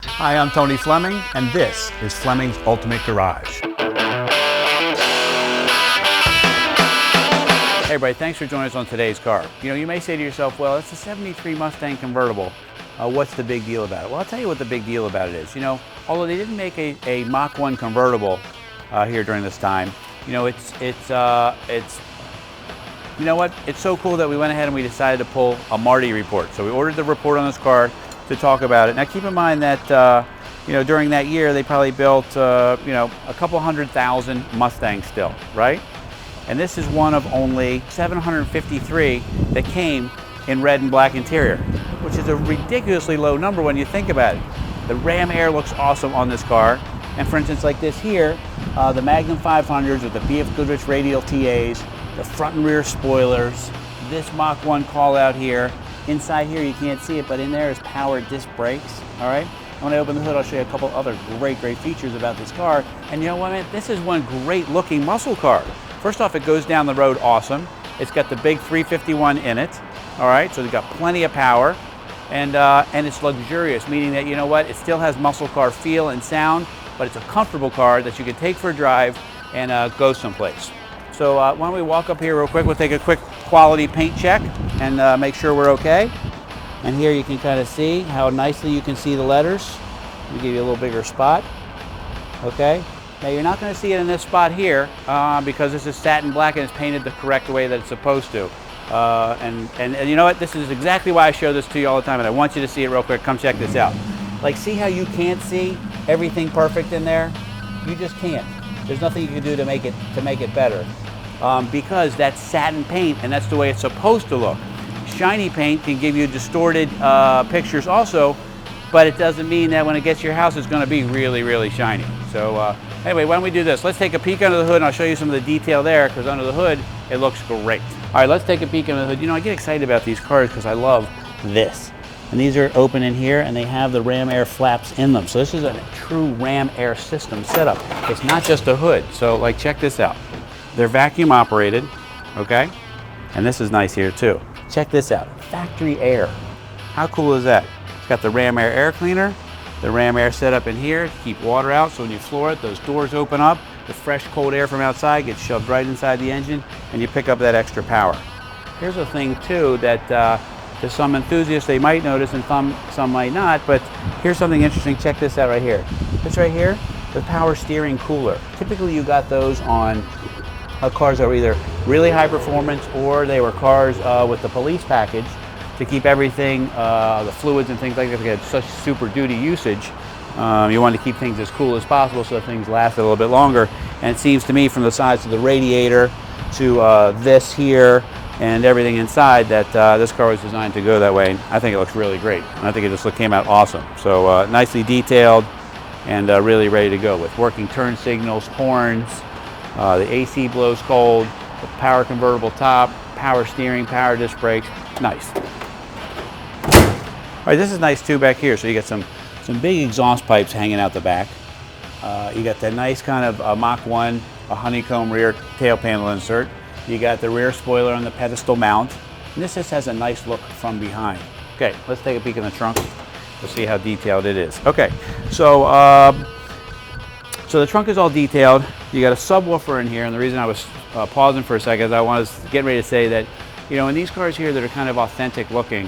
Hi, I'm Tony Fleming, and this is Fleming's Ultimate Garage. Hey everybody, thanks for joining us on today's car. You may say to yourself, well, it's a 73 Mustang convertible. What's the big deal about it? Well, I'll tell you what the big deal about it is. Although they didn't make a Mach 1 convertible here during this time, it's so cool that we went ahead and we decided to pull a Marti Report. So we ordered the report on this car to talk about it. Now keep in mind that during that year they probably built a couple 100,000 Mustangs still, right? And this is one of only 753 that came in red and black interior, which is a ridiculously low number when you think about it. The Ram Air looks awesome on this car, and for instance, like this here, the Magnum 500s with the BF Goodrich radial TAs, the front and rear spoilers, this Mach 1 call out here. Inside here you can't see it, but in there is power disc brakes. All right. And when I open the hood, I'll show you a couple other great features about this car. And you know what, man? This is one great looking muscle car. First off, it goes down the road awesome. It's got the big 351 in it. All right, so they've got plenty of power, and it's luxurious, meaning that it still has muscle car feel and sound, but it's a comfortable car that you can take for a drive and go someplace. So why don't we walk up here real quick? We'll take a quick quality paint check and make sure we're okay. And here you can kind of see how nicely you can see the letters. Let me give you a little bigger spot. Okay. Now you're not going to see it in this spot here because this is satin black and it's painted the correct way that it's supposed to. And you know what? This is exactly why I show this to you all the time, and I want you to see it real quick. Come check this out. Like, see how you can't see everything perfect in there? You just can't. There's nothing you can do to make it better because that's satin paint, and that's the way it's supposed to look. Shiny paint can give you distorted pictures also, but it doesn't mean that when it gets to your house, it's going to be really shiny. So anyway, why don't we do this? Let's take a peek under the hood, and I'll show you some of the detail there, because under the hood, it looks great. All right, let's take a peek under the hood. I get excited about these cars because I love this. And these are open in here, and they have the Ram Air flaps in them. So this is a true Ram Air system setup. It's not just a hood. So, like, check this out. They're vacuum operated, okay? And this is nice here, too. Check this out. Factory air. How cool is that? It's got the Ram Air air cleaner, the Ram Air setup in here to keep water out, so when you floor it, those doors open up. The fresh, cold air from outside gets shoved right inside the engine, and you pick up that extra power. Here's a thing, too, that to some enthusiasts they might notice and some might not, but here's something interesting. Check this out right here. This right here, the power steering cooler. Typically, you got those on cars that were either really high performance or they were cars with the police package to keep everything, the fluids and things like that, because they had such super duty usage. You want to keep things as cool as possible so that things last a little bit longer. And it seems to me from the size of the radiator to this here and everything inside that this car was designed to go that way. I think it looks really great. And I think it just came out awesome. So nicely detailed and really ready to go with working turn signals, horns, the AC blows cold, the power convertible top, power steering, power disc brakes. Nice. All right, this is nice too back here. So you got some big exhaust pipes hanging out the back. You got that nice kind of Mach 1, a honeycomb rear tail panel insert. You got the rear spoiler on the pedestal mount. And this just has a nice look from behind. Okay, let's take a peek in the trunk. We'll see how detailed it is. Okay, so the trunk is all detailed. You got a subwoofer in here, and the reason I was pausing for a second is I was getting ready to say that, in these cars here that are kind of authentic looking,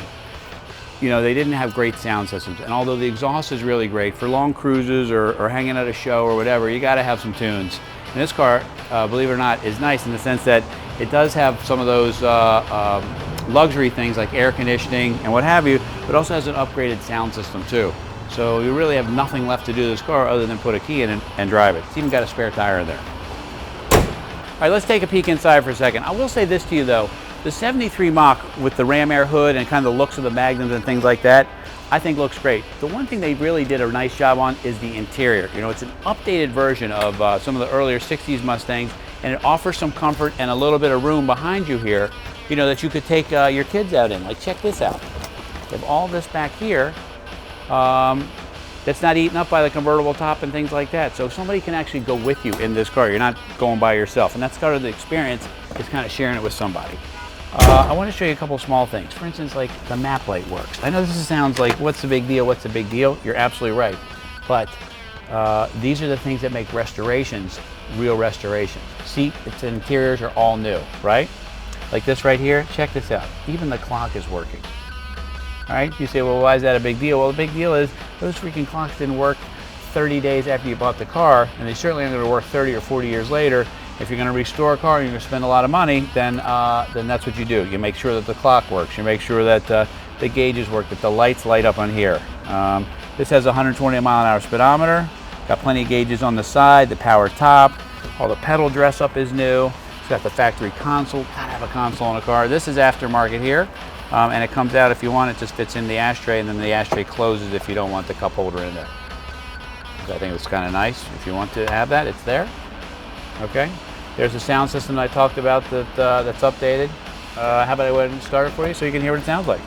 they didn't have great sound systems. And although the exhaust is really great for long cruises or hanging at a show or whatever, you got to have some tunes. And this car, believe it or not, is nice in the sense that it does have some of those luxury things like air conditioning and what have you, but also has an upgraded sound system too. So you really have nothing left to do to this car other than put a key in and drive it. It's even got a spare tire in there. All right, let's take a peek inside for a second. I will say this to you though. The 73 Mach with the Ram Air hood and kind of the looks of the Magnums and things like that, I think looks great. The one thing they really did a nice job on is the interior. It's an updated version of some of the earlier 60s Mustangs, and it offers some comfort and a little bit of room behind you here, that you could take your kids out in. Like, check this out. You have all this back here that's not eaten up by the convertible top and things like that. So somebody can actually go with you in this car. You're not going by yourself. And that's kind of the experience, is kind of sharing it with somebody. I want to show you a couple small things. For instance, like the map light works. I know this sounds like, what's the big deal? What's the big deal? You're absolutely right. But these are the things that make restorations real restorations. Seat interiors are all new, right? Like this right here, check this out. Even the clock is working. All right, you say, well, why is that a big deal? Well, the big deal is those freaking clocks didn't work 30 days after you bought the car, and they certainly aren't going to work 30 or 40 years later. If you're going to restore a car and you're going to spend a lot of money, then that's what you do. You make sure that the clock works. You make sure that the gauges work, that the lights light up on here. This has a 120 mile-an-hour speedometer. Got plenty of gauges on the side, the power top. All the pedal dress up is new. It's got the factory console. Gotta have a console in a car. This is aftermarket here. And it comes out if you want. It just fits in the ashtray, and then the ashtray closes if you don't want the cup holder in there. So I think it's kind of nice. If you want to have that, it's there. Okay. There's the sound system that I talked about that's updated. How about I go ahead and start it for you so you can hear what it sounds like.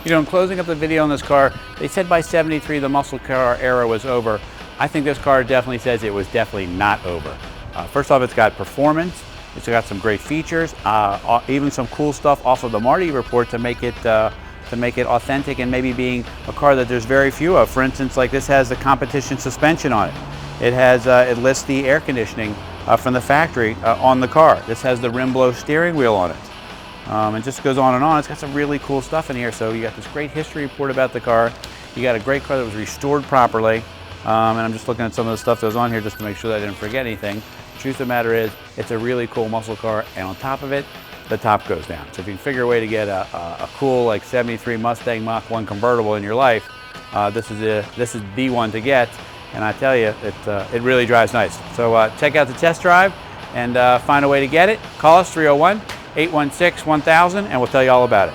You know, in closing up the video on this car, they said by 73 the muscle car era was over. I think this car definitely says it was definitely not over. First off, it's got performance. It's got some great features, even some cool stuff off of the Marti Report to make it authentic and maybe being a car that there's very few of. For instance, like this has the competition suspension on it. It has it lists the air conditioning from the factory on the car. This has the rim blow steering wheel on it. It just goes on and on. It's got some really cool stuff in here. So you got this great history report about the car. You got a great car that was restored properly. And I'm just looking at some of the stuff that was on here just to make sure that I didn't forget anything. The truth of the matter is, it's a really cool muscle car, and on top of it, the top goes down. So if you can figure a way to get a cool like 73 Mustang Mach 1 convertible in your life, this is the one to get. And I tell you, it really drives nice. So check out the test drive and find a way to get it. Call us 301-816-1000 and we'll tell you all about it.